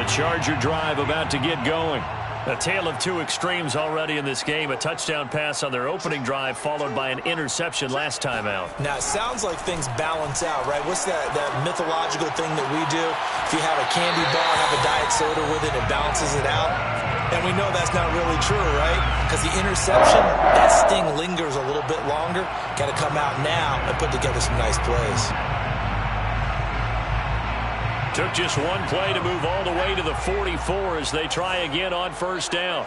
Charger drive about to get going. A tale of two extremes already in this game. A touchdown pass on their opening drive followed by an interception last time out. Now, it sounds like things balance out, right? What's that mythological thing that we do? If you have a candy bar, have a diet soda with it, it balances it out. And we know that's not really true, right? Because the interception, that sting lingers a little bit longer. Got to come out now and put together some nice plays. Took just one play to move all the way to the 44 as they try again on first down.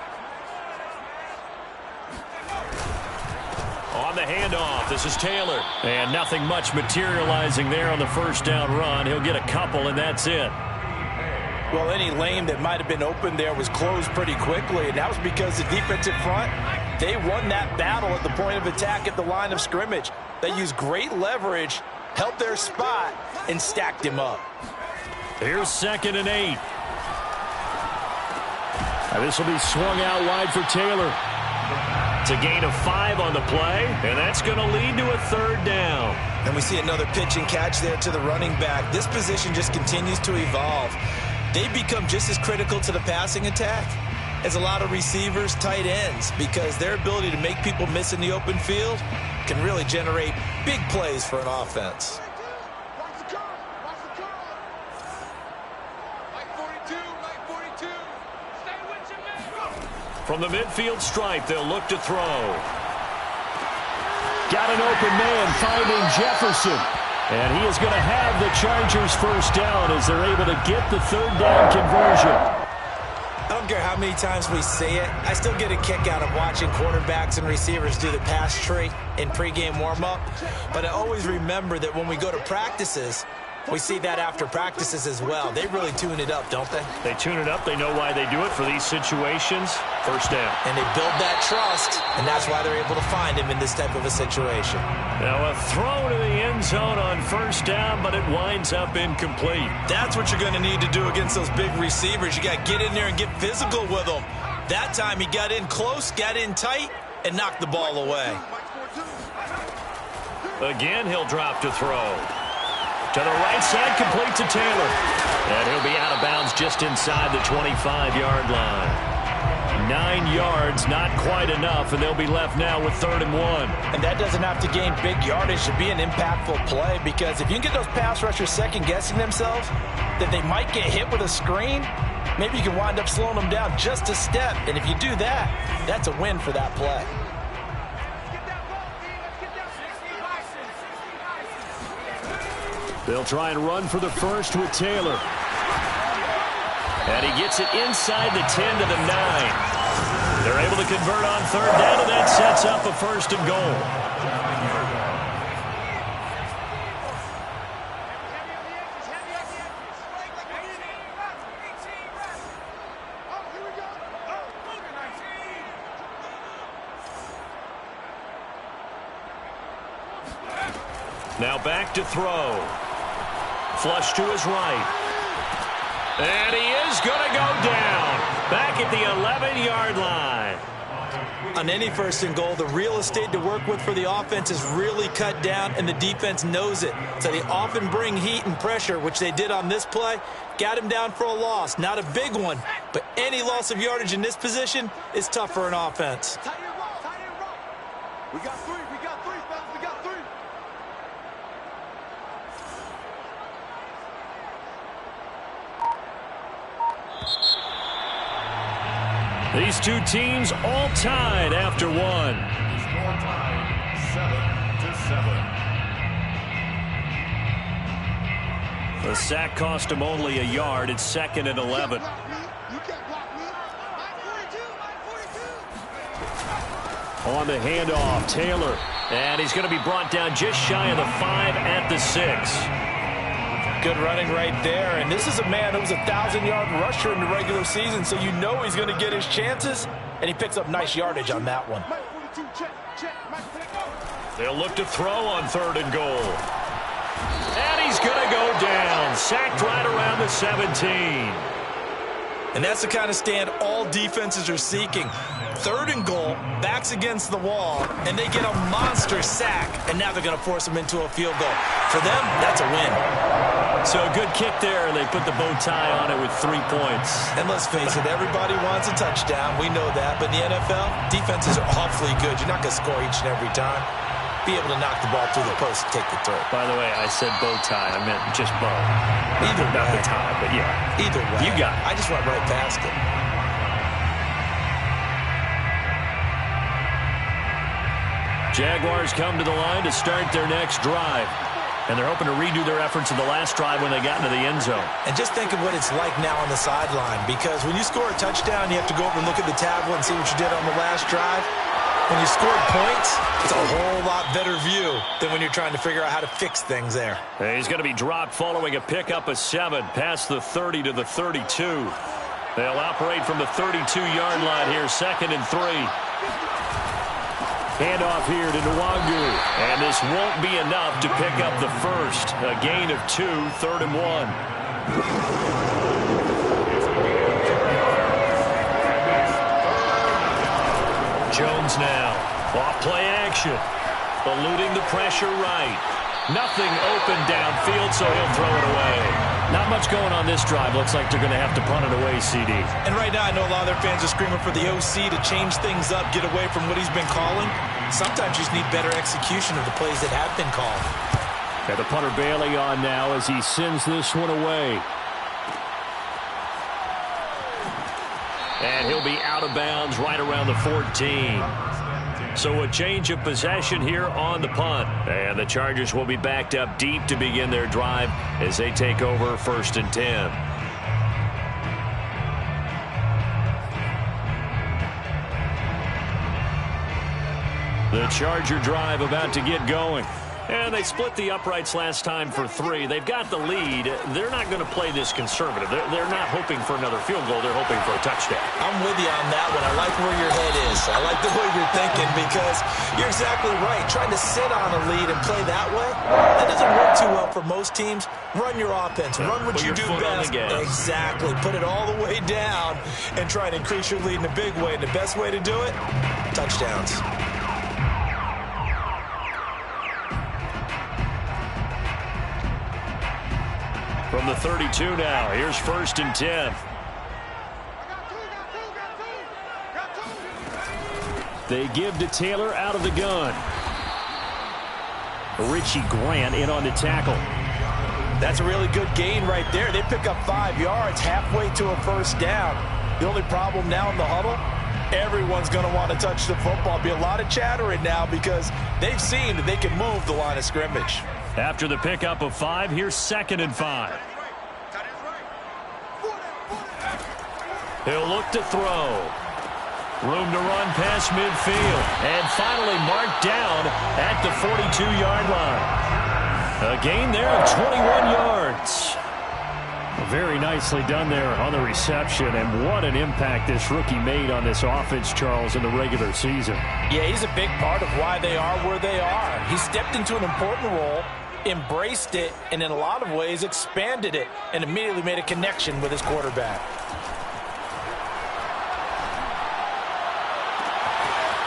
On the handoff, this is Taylor. And nothing much materializing there on the first down run. He'll get a couple, and that's it. Well, any lane that might have been open there was closed pretty quickly, and that was because the defensive front, they won that battle at the point of attack at the line of scrimmage. They used great leverage, held their spot, and stacked him up. Here's 2nd and 8. This will be swung out wide for Taylor. It's a gain of 5 on the play, and that's going to lead to a 3rd down. And we see another pitch and catch there to the running back. This position just continues to evolve. They become just as critical to the passing attack as a lot of receivers, tight ends, because their ability to make people miss in the open field can really generate big plays for an offense. From the midfield stripe, they'll look to throw. Got an open man finding Jefferson. And he is going to have the Chargers first down as they're able to get the 3rd down conversion. I don't care how many times we say it. I still get a kick out of watching quarterbacks and receivers do the pass tree in pregame warm-up. But I always remember that when we go to practices, we see that after practices as well. They really tune it up, don't they? They tune it up. They know why they do it for these situations. First down. And they build that trust, and that's why they're able to find him in this type of a situation. Now a throw to the end zone on first down, but it winds up incomplete. That's what you're going to need to do against those big receivers. You got to get in there and get physical with them. That time he got in close, got in tight, and knocked the ball away. Again, he'll drop to throw. To the right side, complete to Taylor. And he'll be out of bounds just inside the 25-yard line. 9 yards, not quite enough, and they'll be left now with 3rd and 1. And that doesn't have to gain big yardage to be an impactful play, because if you can get those pass rushers second-guessing themselves, that they might get hit with a screen, maybe you can wind up slowing them down just a step. And if you do that, that's a win for that play. They'll try and run for the first with Taylor. And he gets it inside the 10 to the 9. They're able to convert on 3rd down, and that sets up a 1st and goal. Now back to throw. Flush to his right. And he is going to go down. Back at the 11-yard line. On any 1st and goal, the real estate to work with for the offense is really cut down, and the defense knows it. So they often bring heat and pressure, which they did on this play. Got him down for a loss. Not a big one, but any loss of yardage in this position is tough for an offense. We got 3. We got 3, fellas. We got 3. These two teams all tied after one. Score time, 7-7. The sack cost him only a yard. It's 2nd and 11. On the handoff, Taylor. And he's going to be brought down just shy of the 5 at the 6. Good running right there. And this is a man who was a 1,000-yard rusher in the regular season, so you know he's going to get his chances, and he picks up nice yardage on that one. They'll look to throw on 3rd and goal. And he's going to go down. Sacked right around the 17. And that's the kind of stand all defenses are seeking. 3rd and goal, backs against the wall, and they get a monster sack, and now they're going to force them into a field goal. For them, that's a win. So a good kick there, and they put the bow tie on it with 3 points. And let's face it, everybody wants a touchdown. We know that. But in the NFL, defenses are awfully good. You're not going to score each and every time. Be able to knock the ball through the post and take the throw. By the way, I said bow tie. I meant just bow. Either way. Not the tie, but yeah. Either way. You got it. I just went right past it. Jaguars come to the line to start their next drive. And they're hoping to redo their efforts in the last drive when they got into the end zone. And just think of what it's like now on the sideline. Because when you score a touchdown, you have to go over and look at the tablet and see what you did on the last drive. When you scored points, it's a whole lot better view than when you're trying to figure out how to fix things there. He's going to be dropped following a pickup of 7 past the 30 to the 32. They'll operate from the 32-yard line here, 2nd and 3. Handoff here to Nwangu. And this won't be enough to pick up the first. A gain of 2, 3rd and 1. Jones now. Off play action. Eluding the pressure right. Nothing open downfield, so he'll throw it away. Not much going on this drive. Looks like they're going to have to punt it away, CD. And right now, I know a lot of their fans are screaming for the OC to change things up, get away from what he's been calling. Sometimes you just need better execution of the plays that have been called. Got the punter Bailey on now as he sends this one away. And he'll be out of bounds right around the 14. So a change of possession here on the punt. And the Chargers will be backed up deep to begin their drive as they take over 1st and 10. The Charger drive about to get going. And they split the uprights last time for 3. They've got the lead. They're not going to play this conservative. They're not hoping for another field goal. They're hoping for a touchdown. I'm with you on that one. I like where your head is. I like the way you're thinking because you're exactly right. Trying to sit on a lead and play that way, that doesn't work too well for most teams. Run your offense. Run what you do best. Exactly. Put it all the way down and try and increase your lead in a big way. And the best way to do it, touchdowns. From the 32 now, here's 1st and 10. They give to Taylor out of the gun. Richie Grant in on the tackle. That's a really good gain right there. They pick up 5 yards halfway to a 1st down. The only problem now in the huddle, everyone's going to want to touch the football. Be a lot of chattering now because they've seen that they can move the line of scrimmage. After the pickup of 5, here's 2nd and 5. He'll look to throw. Room to run past midfield. And finally marked down at the 42-yard line. A gain there of 21 yards. Very nicely done there on the reception. And what an impact this rookie made on this offense, Charles, in the regular season. Yeah, he's a big part of why they are where they are. He stepped into an important role, embraced it, and in a lot of ways expanded it, and immediately made a connection with his quarterback.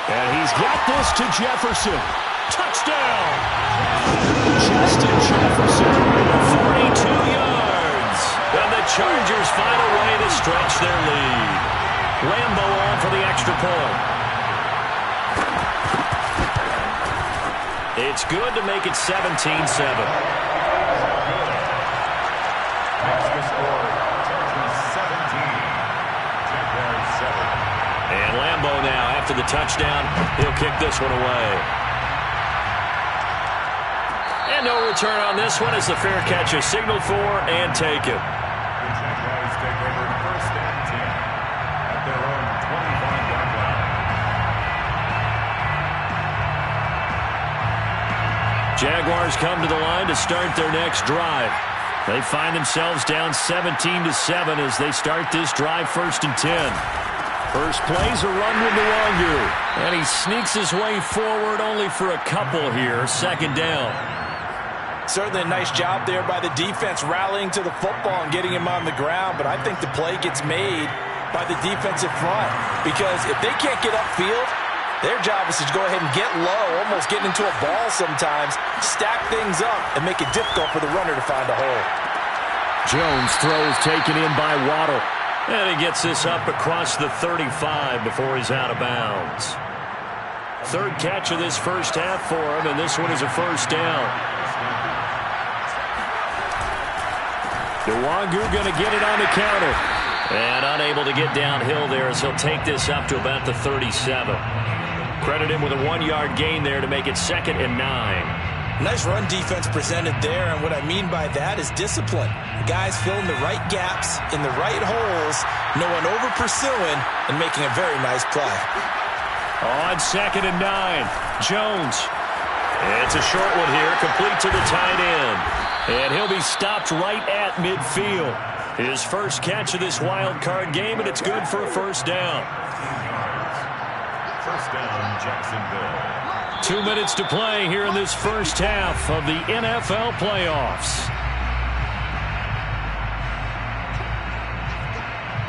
And he's got this to Jefferson. Touchdown! Justin Jefferson, 42 yards. And the Chargers find a way to stretch their lead. Lambo on for the extra point. It's good to make it 17-7. And Lambo now, after the touchdown, he'll kick this one away. And no return on this one as the fair catch is signaled for and taken. The Jaguars take over 1st and 10 at their own 25-yard line. Jaguars come to the line to start their next drive. They find themselves down 17-7 as they start this drive 1st and 10. First play's a run with Nwangu. And he sneaks his way forward only for a couple here. 2nd down. Certainly a nice job there by the defense rallying to the football and getting him on the ground. But I think the play gets made by the defensive front. Because if they can't get upfield, their job is to go ahead and get low, almost getting into a ball sometimes, stack things up, and make it difficult for the runner to find a hole. Jones throws taken in by Waddle. And he gets this up across the 35 before he's out of bounds. Third catch of this first half for him, and this one is a first down. Nwangu going to get it on the counter. And unable to get downhill there as he'll take this up to about the 37. Credit him with a 1-yard gain there to make it 2nd and 9. Nice run defense presented there, and what I mean by that is discipline. Guys filling the right gaps in the right holes, no one over pursuing, and making a very nice play. On 2nd and 9, Jones. It's a short one here, complete to the tight end. And he'll be stopped right at midfield. His first catch of this wild card game, and it's good for a first down. First down, Jacksonville. 2 minutes to play here in this first half of the NFL playoffs.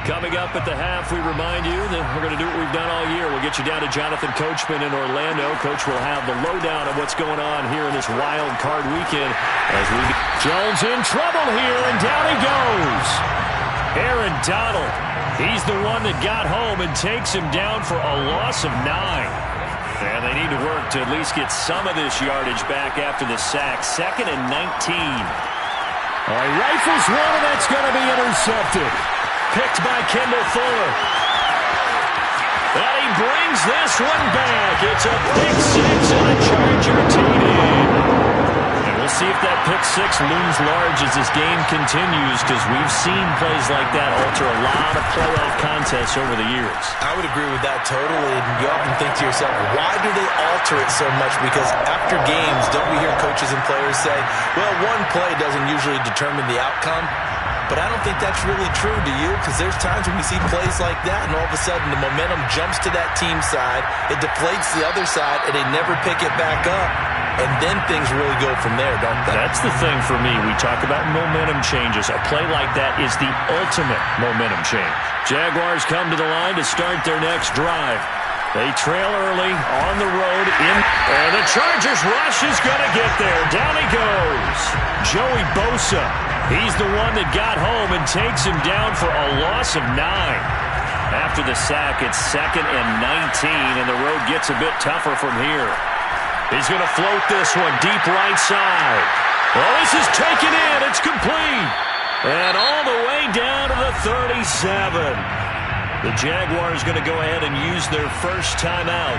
Coming up at the half, we remind you that we're going to do what we've done all year. We'll get you down to Jonathan Coachman in Orlando. Coach will have the lowdown of what's going on here in this wild card weekend. Jones in trouble here, and down he goes. Aaron Donald, he's the one that got home and takes him down for a loss of 9. And they need to work to at least get some of this yardage back after the sack. 2nd and 19. Rifles one, and that's going to be intercepted. Picked by Kendall Fuller. And he brings this one back. It's a pick 6 and a Charger TD. And we'll see if that pick 6 looms large as this game continues, because we've seen plays like that alter a lot of playoff contests over the years. I would agree with that totally. And you often think to yourself, why do they alter it so much? Because after games, don't we hear coaches and players say, well, one play doesn't usually determine the outcome? But I don't think that's really true, do you? Because there's times when we see plays like that, and all of a sudden the momentum jumps to that team side, it deflates the other side, and they never pick it back up. And then things really go from there, don't they? That's the thing for me. We talk about momentum changes. A play like that is the ultimate momentum change. Jaguars come to the line to start their next drive. They trail early on the road and the Chargers rush is going to get there. Down he goes. Joey Bosa. He's the one that got home and takes him down for a loss of 9. After the sack, it's 2nd and 19, and the road gets a bit tougher from here. He's going to float this one deep right side. Well, this is taken in. It's complete. And all the way down to the 37. The Jaguars going to go ahead and use their first timeout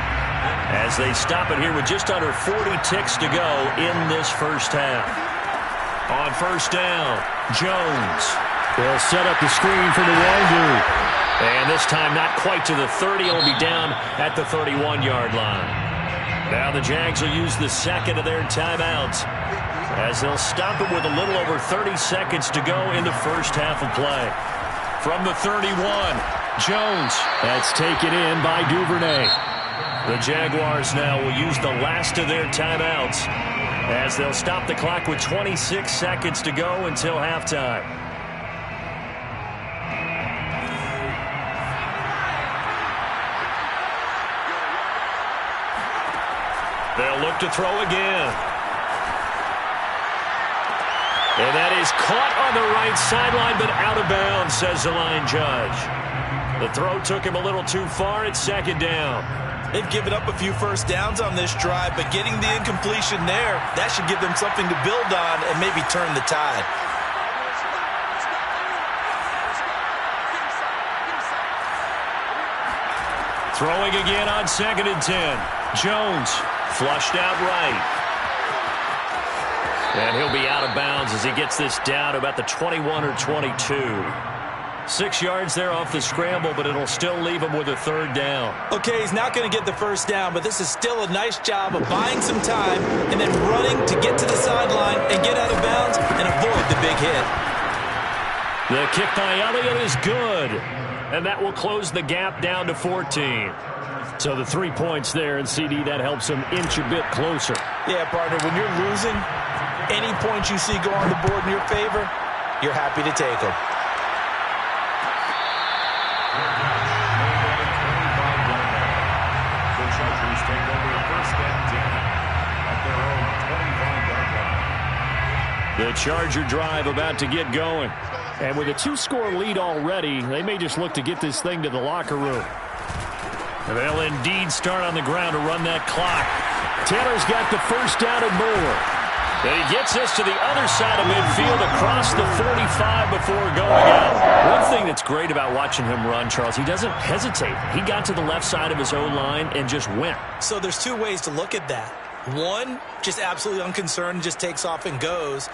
as they stop it here with just under 40 ticks to go in this first half. On first down, Jones. They'll set up the screen for Nwangu. And this time not quite to the 30. It'll be down at the 31-yard line. Now the Jags will use the second of their timeouts as they'll stop it with a little over 30 seconds to go in the first half of play. From the 31, Jones. That's taken in by Duvernay. The Jaguars now will use the last of their timeouts as they'll stop the clock with 26 seconds to go until halftime. They'll look to throw again. And that is caught on the right sideline, but out of bounds, says the line judge. The throw took him a little too far. It's 2nd down. They've given up a few first downs on this drive, but getting the incompletion there, that should give them something to build on and maybe turn the tide. Throwing again on 2nd and 10. Jones flushed out right. And he'll be out of bounds as he gets this down to about the 21 or 22. 6 yards there off the scramble, but it'll still leave him with a 3rd down. Okay, he's not going to get the first down, but this is still a nice job of buying some time and then running to get to the sideline and get out of bounds and avoid the big hit. The kick by Elliott is good, and that will close the gap down to 14. So the 3 points there, and CD, that helps him inch a bit closer. Yeah, partner, when you're losing, any points you see go on the board in your favor, you're happy to take them. The Chargers take over 1st and 10 at their own 25-yard line. The Charger drive about to get going. And with a 2-score lead already, they may just look to get this thing to the locker room. They'll indeed start on the ground to run that clock. Taylor's got the first down and more. And he gets this to the other side of midfield across the 45 before going out. One thing that's great about watching him run, Charles, he doesn't hesitate. He got to the left side of his own line and just went. So there's two ways to look at that. One, just absolutely unconcerned, just takes off and goes.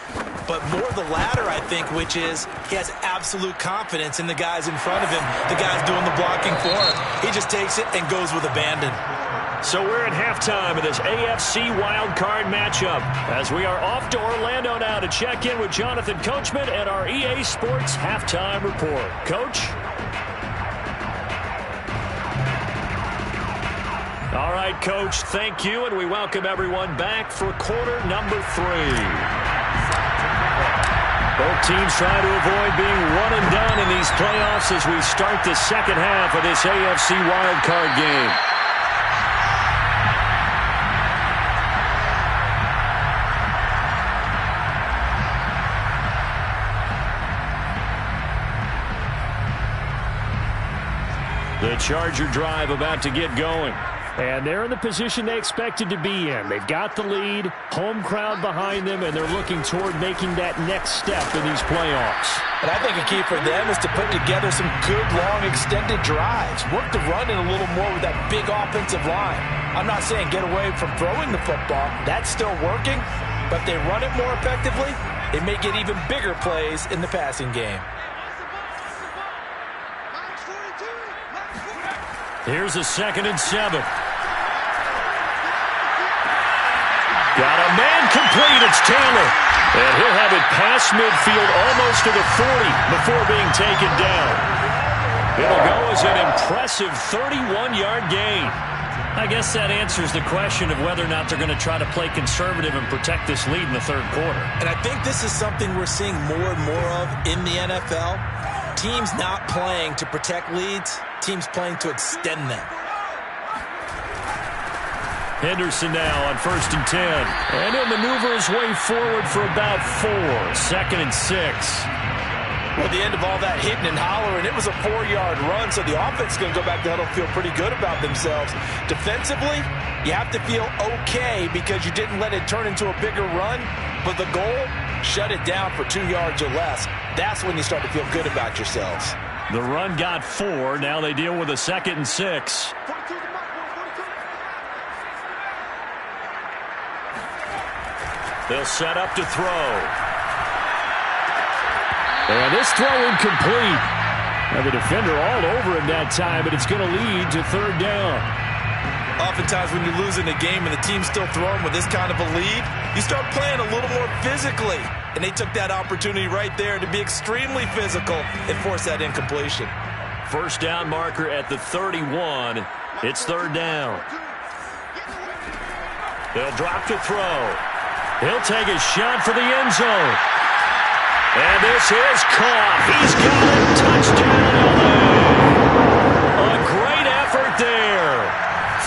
But more the latter, I think, which is he has absolute confidence in the guys in front of him, the guys doing the blocking for him. He just takes it and goes with abandon. So we're at halftime of this AFC wildcard matchup as we are off to Orlando now to check in with Jonathan Coachman and our EA Sports halftime report. Coach? All right, Coach, thank you, and we welcome everyone back for quarter number 3. Both teams try to avoid being one and done in these playoffs as we start the second half of this AFC wildcard game. The Charger drive about to get going. And they're in the position they expected to be in. They've got the lead, home crowd behind them, and they're looking toward making that next step in these playoffs. And I think a key for them is to put together some good, long, extended drives. Work the run in a little more with that big offensive line. I'm not saying get away from throwing the football. That's still working. But if they run it more effectively, they may get even bigger plays in the passing game. Here's a 2nd and 7. Got a man complete. It's Taylor. And he'll have it past midfield almost to the 40 before being taken down. It'll go as an impressive 31-yard gain. I guess that answers the question of whether or not they're going to try to play conservative and protect this lead in the third quarter. And I think this is something we're seeing more and more of in the NFL. Teams not playing to protect leads, teams playing to extend them. Henderson now on 1st and 10. And he'll maneuver his way forward for about 4. 2nd and 6. Well, at the end of all that hitting and hollering, it was a 4-yard run, so the offense is going to go back to huddle, feel pretty good about themselves. Defensively, you have to feel okay because you didn't let it turn into a bigger run, but the goal, shut it down for 2 yards or less. That's when you start to feel good about yourselves. The run got 4. Now they deal with a 2nd and 6. They'll set up to throw. And this throw incomplete. Now the defender all over him that time, but it's going to lead to 3rd down. Oftentimes when you're losing a game and the team's still throwing with this kind of a lead, you start playing a little more physically. And they took that opportunity right there to be extremely physical and force that incompletion. First down marker at the 31. It's 3rd down. They'll drop to throw. He'll take a shot for the end zone. And this is caught. He's got it. Touchdown, LA. A great effort there.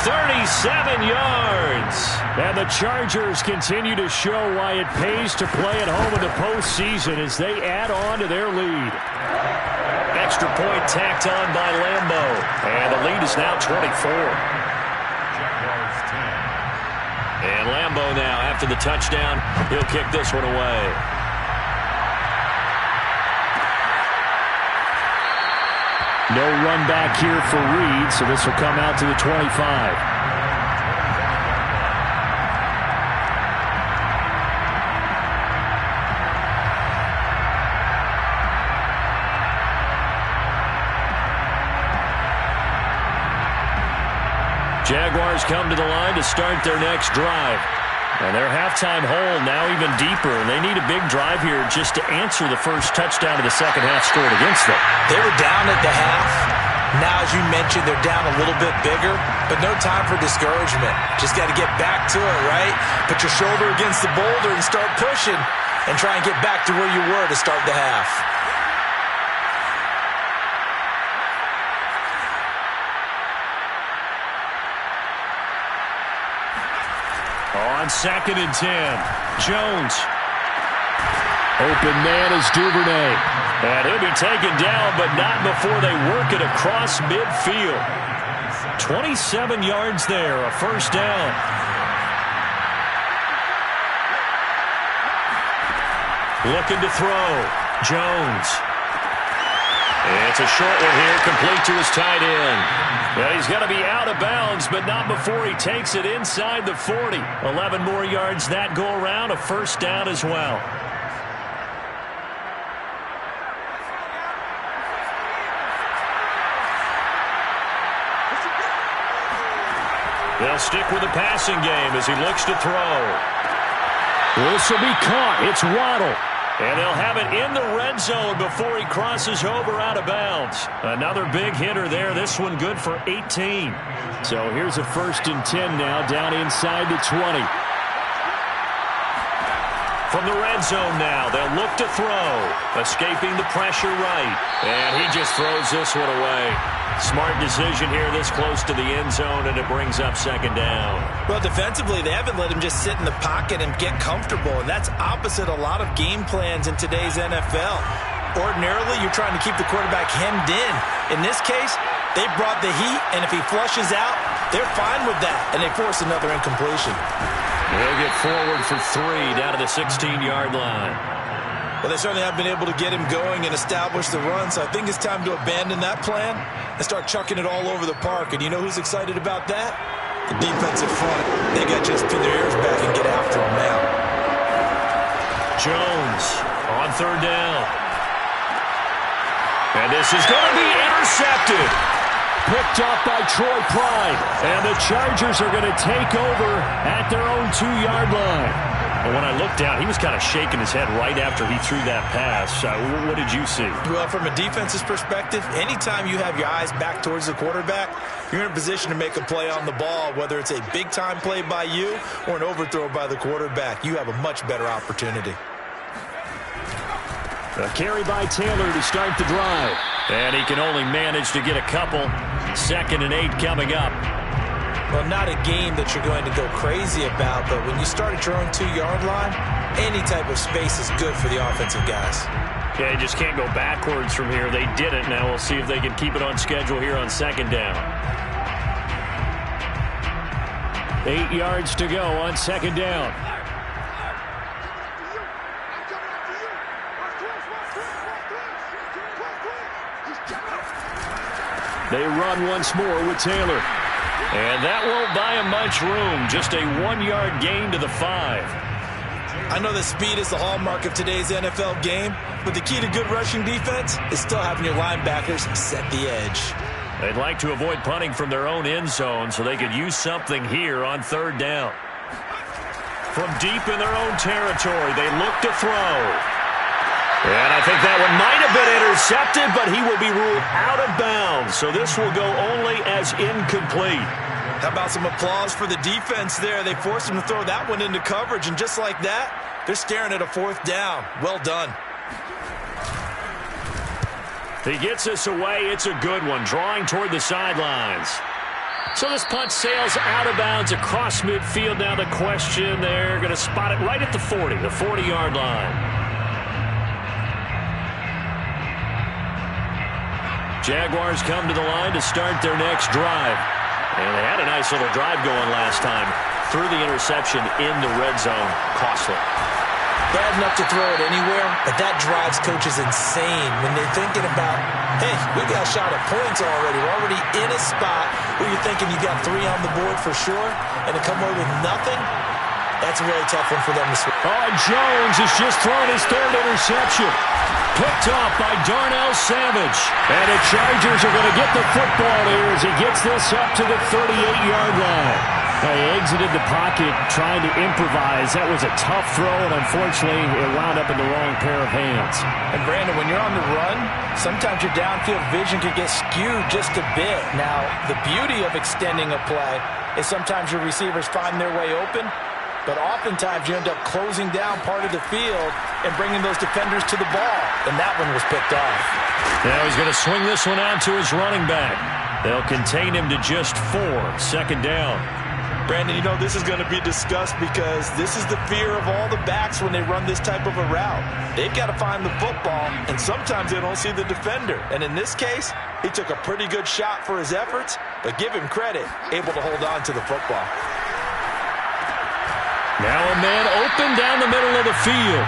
37 yards. And the Chargers continue to show why it pays to play at home in the postseason as they add on to their lead. Extra point tacked on by Lambo. And the lead is now 24. And Lambo now, after the touchdown, he'll kick this one away. No run back here for Reed, so this will come out to the 25. Jaguars come to the line to start their next drive. And their halftime hole now even deeper, and they need a big drive here just to answer the first touchdown of the second half scored against them. They were down at the half. Now, as you mentioned, they're down a little bit bigger, but no time for discouragement. Just got to get back to it, right? Put your shoulder against the boulder and start pushing and try and get back to where you were to start the half. On 2nd and 10, Jones. Open man is Duvernay. And he'll be taken down, but not before they work it across midfield. 27 yards there, a first down. Looking to throw. Jones. It's a short one here, complete to his tight end. Well, he's going to be out of bounds, but not before he takes it inside the 40. 11 more yards that go around, a first down as well. They'll stick with the passing game as he looks to throw. This will be caught. It's Waddle. And they'll have it in the red zone before he crosses over out of bounds. Another big hitter there. This one good for 18. So here's a 1st and 10 now, down inside the 20. From the red zone now, they'll look to throw. Escaping the pressure right. And he just throws this one away. Smart decision here this close to the end zone, and it brings up second down. Well, defensively, they haven't let him just sit in the pocket and get comfortable, and that's opposite a lot of game plans in today's NFL. Ordinarily, you're trying to keep the quarterback hemmed in. In this case, they brought the heat, and if he flushes out, they're fine with that, and they force another incompletion. They'll get forward for 3 down to the 16-yard line. Well, they certainly have been able to get him going and establish the run, so I think it's time to abandon that plan and start chucking it all over the park. And you know who's excited about that? The defensive front. They got just pin their ears back and get after him now. Jones on 3rd down. And this is going to be intercepted. Picked off by Troy Pride. And the Chargers are going to take over at their own 2-yard line. And when I looked down, he was kind of shaking his head right after he threw that pass. What did you see? Well, from a defense's perspective, anytime you have your eyes back towards the quarterback, you're in a position to make a play on the ball, whether it's a big-time play by you or an overthrow by the quarterback. You have a much better opportunity. A carry by Taylor to start the drive. And he can only manage to get a couple. 2nd and 8 coming up. Well, not a game that you're going to go crazy about, but when you start at your own 2-yard line, any type of space is good for the offensive guys. Yeah, you just can't go backwards from here. They did it. Now we'll see if they can keep it on schedule here on 2nd down. 8 yards to go on 2nd down. They run once more with Taylor. And that won't buy him much room. Just a 1-yard gain to the 5. I know that speed is the hallmark of today's NFL game, but the key to good rushing defense is still having your linebackers set the edge. They'd like to avoid punting from their own end zone so they could use something here on 3rd down. From deep in their own territory, they look to throw. And I think that one might have been intercepted, but he will be ruled out of bounds. So this will go only as incomplete. How about some applause for the defense there? They forced him to throw that one into coverage, and just like that, they're staring at a 4th down. Well done. He gets us away. It's a good one, drawing toward the sidelines. So this punt sails out of bounds across midfield. Now the question, they're going to spot it right at the 40, the 40-yard line. Jaguars come to the line to start their next drive. And they had a nice little drive going last time. Threw the interception in the red zone. Costly. Bad enough to throw it anywhere, but that drives coaches insane when they're thinking about, hey, we got a shot at points already. We're already in a spot where you're thinking you got 3 on the board for sure, and to come away with nothing, that's a really tough one for them to swing. Oh, Jones has just thrown his 3rd interception. Picked off by Darnell Savage. And the Chargers are going to get the football here as he gets this up to the 38-yard line. He exited the pocket trying to improvise. That was a tough throw, and unfortunately, it wound up in the wrong pair of hands. And Brandon, when you're on the run, sometimes your downfield vision can get skewed just a bit. Now, the beauty of extending a play is sometimes your receivers find their way open, but oftentimes you end up closing down part of the field and bringing those defenders to the ball. And that one was picked off. Now he's going to swing this one out to his running back. They'll contain him to just 4. 2nd down. Brandon, you know, this is going to be discussed because this is the fear of all the backs when they run this type of a route. They've got to find the football, and sometimes they don't see the defender. And in this case, he took a pretty good shot for his efforts, but give him credit, able to hold on to the football. Now a man open down the middle of the field.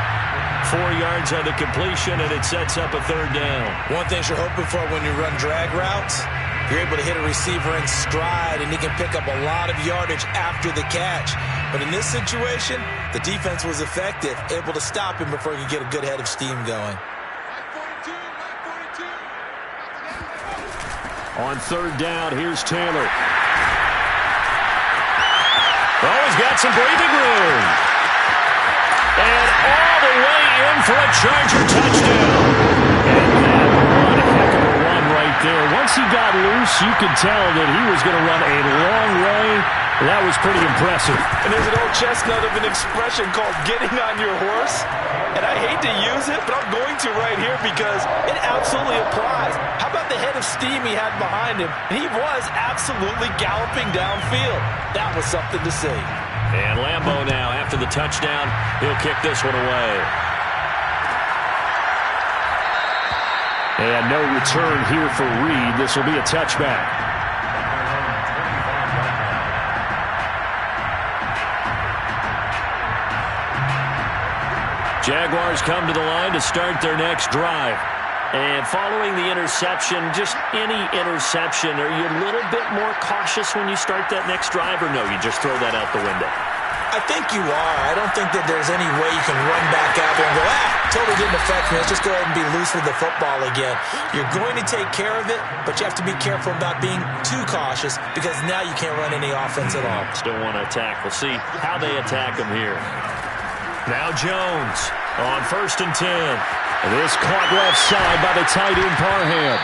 4 yards on the completion, and it sets up a third down. One thing you're hoping for when you run drag routes, you're able to hit a receiver in stride, and he can pick up a lot of yardage after the catch. But in this situation, the defense was effective, able to stop him before he could get a good head of steam going. On third down, here's Taylor. Oh, he's got some breathing room. And all the way in for a Charger touchdown. And that one heck of a run right there. Once he got loose, you could tell that he was going to run a long way. That was pretty impressive. And there's an old chestnut of an expression called getting on your horse. And I hate to use it, but I'm going to right here because it absolutely applies. How about the head of steam he had behind him? He was absolutely galloping downfield. That was something to see. And Lambeau now, after the touchdown, he'll kick this one away. And no return here for Reed. This will be a touchback. Jaguars come to the line to start their next drive. And following the interception, just any interception, are you a little bit more cautious when you start that next drive, or no, you just throw that out the window? I think you are. I don't think that there's any way you can run back out there and go, totally didn't affect me. Let's just go ahead and be loose with the football again. You're going to take care of it, but you have to be careful about being too cautious because now you can't run any offense at all. Still want to attack. We'll see how they attack him here. Now Jones on 1st and 10. This caught left side by the tight end Parham.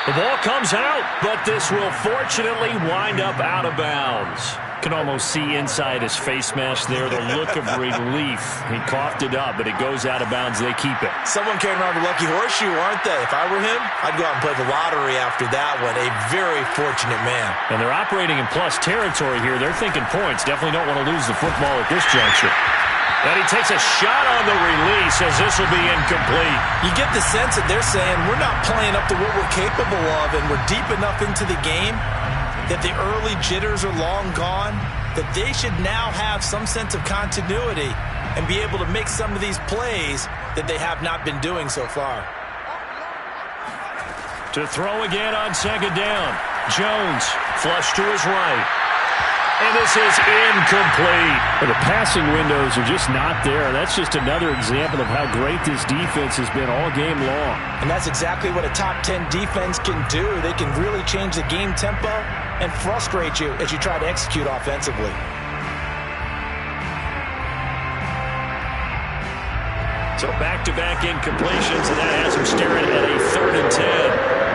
The ball comes out, but this will fortunately wind up out of bounds. Can almost see inside his face mask there the look of relief. He coughed it up, but it goes out of bounds. They keep it. Someone came around with a lucky horseshoe, aren't they? If I were him, I'd go out and play the lottery after that one. A very fortunate man. And they're operating in plus territory here. They're thinking points. Definitely don't want to lose the football at this juncture. And he takes a shot on the release as this will be incomplete. You get the sense that they're saying we're not playing up to what we're capable of and we're deep enough into the game that the early jitters are long gone, that they should now have some sense of continuity and be able to make some of these plays that they have not been doing so far. To throw again on 2nd down. Jones flush to his right. And this is incomplete. The passing windows are just not there. That's just another example of how great this defense has been all game long. And that's exactly what a top 10 defense can do. They can really change the game tempo and frustrate you as you try to execute offensively. So back-to-back incompletions, and that has him staring at a 3rd and 10.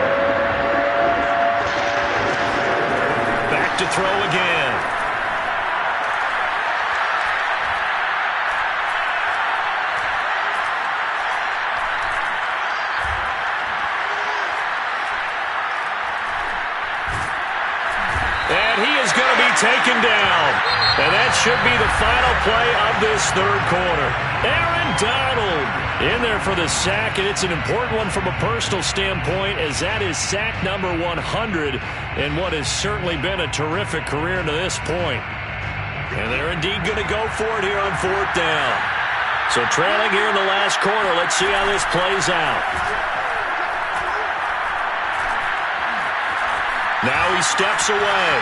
Back to throw again. And he is going to be taken down. And that should be the final play of this 3rd quarter. Aaron Donald in there for the sack, and it's an important one from a personal standpoint as that is sack number 100 in what has certainly been a terrific career to this point. And they're indeed going to go for it here on 4th down. So trailing here in the last quarter, let's see how this plays out. Now he steps away.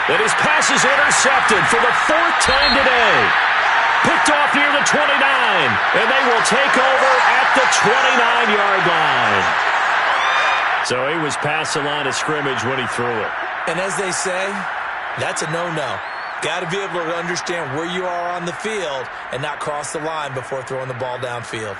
And his pass is intercepted for the 4th time today. Picked off near the 29. And they will take over at the 29-yard line. So he was past the line of scrimmage when he threw it. And as they say, that's a no-no. Got to be able to understand where you are on the field and not cross the line before throwing the ball downfield.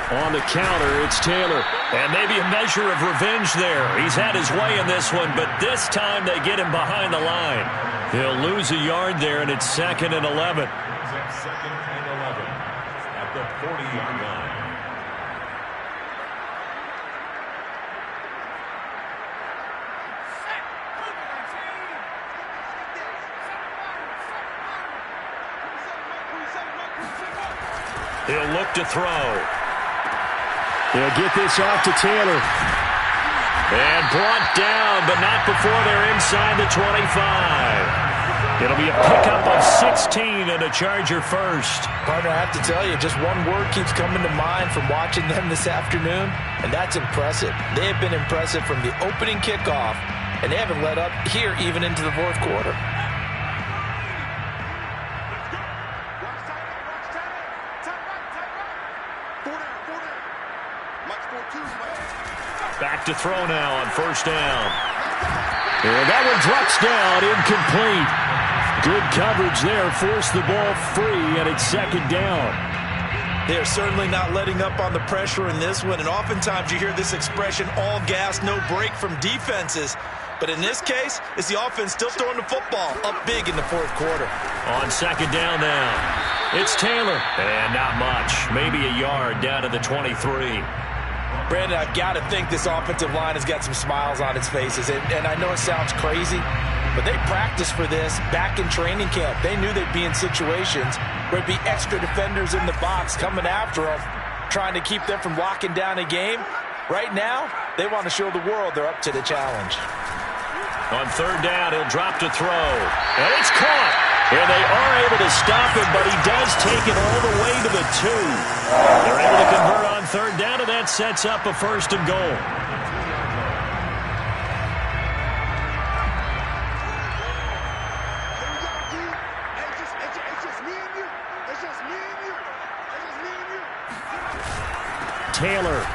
On the counter, it's Taylor. And maybe a measure of revenge there. He's had his way in this one, but this time they get him behind the line. He'll lose a yard there, and it's 2nd and 11. at the 40-yard line. He'll look to throw. They'll get this off to Taylor. And brought down, but not before they're inside the 25. It'll be a pickup of 16 and a Charger first. Partner, I have to tell you, just one word keeps coming to mind from watching them this afternoon, and that's impressive. They have been impressive from the opening kickoff, and they haven't let up here even into the fourth quarter. Back to throw now on first down. And that one drops down, incomplete. Good coverage there, forced the ball free, and it's second down. They're certainly not letting up on the pressure in this one, and oftentimes you hear this expression, all gas, no break from defenses. But in this case, it's the offense still throwing the football up big in the fourth quarter. On second down now, it's Taylor. And not much, maybe a yard down to the 23. Brandon, I've got to think this offensive line has got some smiles on its faces. And I know it sounds crazy, but they practiced for this back in training camp. They knew they'd be in situations where there'd be extra defenders in the box coming after them, trying to keep them from locking down a game. Right now, they want to show the world they're up to the challenge. On third down, he'll drop to throw. And it's caught. And they are able to stop him, but he does take it all the way to the 2. They're able to convert on third down, and that sets up a first and goal. Taylor.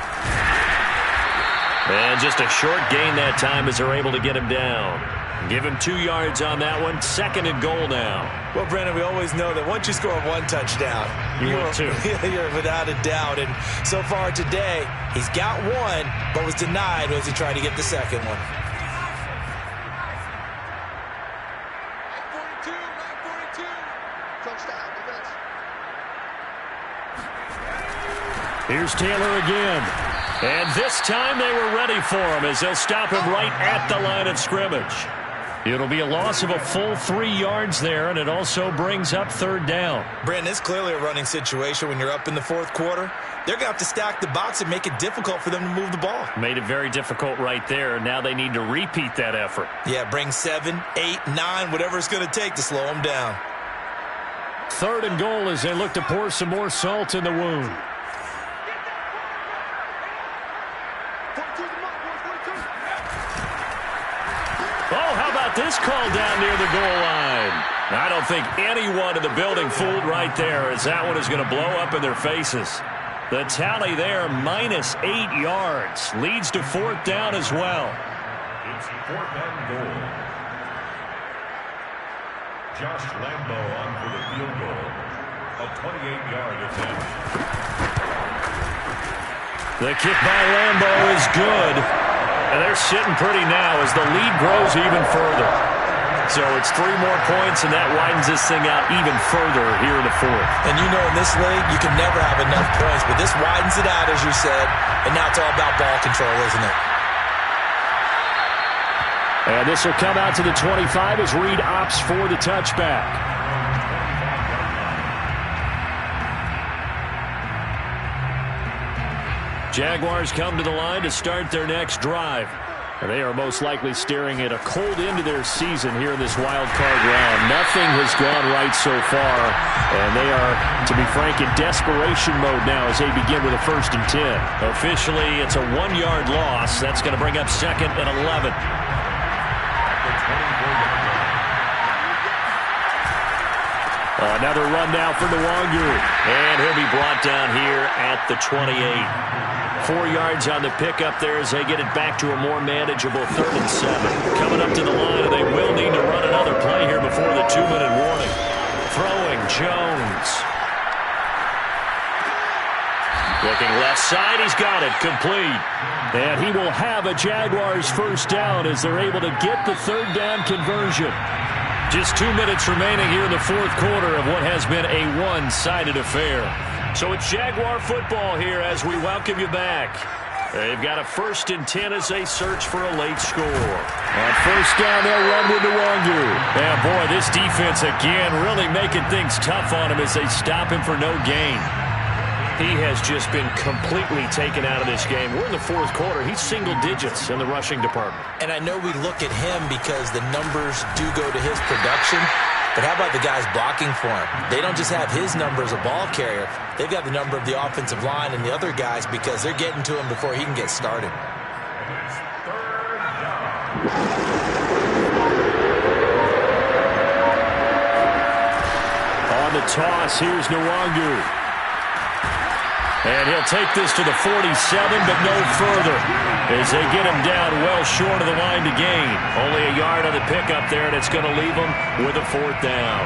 And just a short gain that time as they're able to get him down. Give him 2 yards on that one. Second and goal now. Well, Brandon, we always know that once you score one touchdown, you're without a doubt. And so far today, he's got one, but was denied as he tried to get the second one. Here's Taylor again. And this time they were ready for him as they'll stop him right at the line of scrimmage. It'll be a loss of a full 3 yards there, and it also brings up third down. Brandon, it's clearly a running situation when you're up in the fourth quarter. They're going to have to stack the box and make it difficult for them to move the ball. Made it very difficult right there. Now they need to repeat that effort. Yeah, bring 7, 8, 9, whatever it's going to take to slow them down. Third and goal as they look to pour some more salt in the wound. Oh, how about this call down near the goal line? I don't think anyone in the building fooled right there, as that one is going to blow up in their faces. The tally there, minus 8 yards. Leads to fourth down as well. It's fourth and goal. Josh Lambo on for the field goal. A 28-yard attempt. The kick by Lambo is good. And they're sitting pretty now as the lead grows even further. So it's 3 more points, and that widens this thing out even further here in the fourth. And you know in this league, you can never have enough points, but this widens it out, as you said, and now it's all about ball control, isn't it? And this will come out to the 25 as Reed opts for the touchback. Jaguars come to the line to start their next drive. And they are most likely staring at a cold end to their season here in this wild card round. Nothing has gone right so far, and they are, to be frank, in desperation mode now as they begin with a 1st and 10. Officially, it's a 1-yard loss. That's going to bring up 2nd and 11. Another run now for Nwangu. And he'll be brought down here at the 28. 4 yards on the pickup there as they get it back to a more manageable 3rd and 7. Coming up to the line, and they will need to run another play here before the 2-minute warning. Throwing Jones. Looking left side, he's got it, complete. And he will have a Jaguars first down as they're able to get the 3rd down conversion. Just 2 minutes remaining here in the fourth quarter of what has been a one-sided affair. So it's Jaguar football here as we welcome you back. They've got a 1st and 10 as they search for a late score. On first down, they'll run with Nwangu. Yeah, boy, this defense again really making things tough on him as they stop him for no gain. He has just been completely taken out of this game. We're in the fourth quarter. He's single digits in the rushing department. And I know we look at him because the numbers do go to his production. But how about the guys blocking for him? They don't just have his number as a ball carrier. They've got the number of the offensive line and the other guys because they're getting to him before he can get started. On the toss, here's Nwangu. And he'll take this to the 47, but no further as they get him down well short of the line to gain. Only a yard on the pickup there, and it's going to leave him with a 4th down.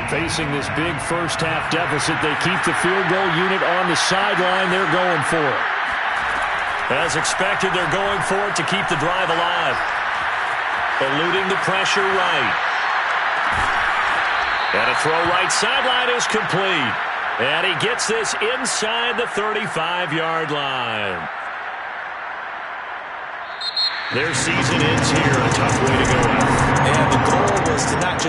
Facing this big first-half deficit, they keep the field goal unit on the sideline. They're going for it. As expected, they're going for it to keep the drive alive. Eluding the pressure right. And a throw right sideline is complete. And he gets this inside the 35-yard line. Their season ends here. A tough way to go out. And the goal was to not just